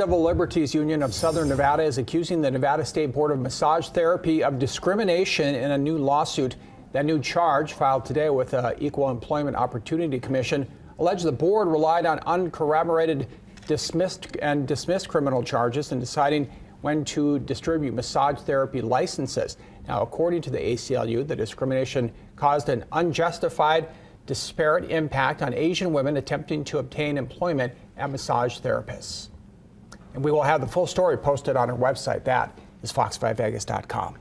Civil Liberties Union of Southern Nevada is accusing the Nevada State Board of Massage Therapy of discrimination in a new lawsuit. That new charge, filed today with the Equal Employment Opportunity Commission, alleged the board relied on uncorroborated dismissed criminal charges in deciding when to distribute massage therapy licenses. Now, according to the ACLU, the discrimination caused an unjustified, disparate impact on Asian women attempting to obtain employment at massage therapists. And we will have the full story posted on our website. That is fox5vegas.com.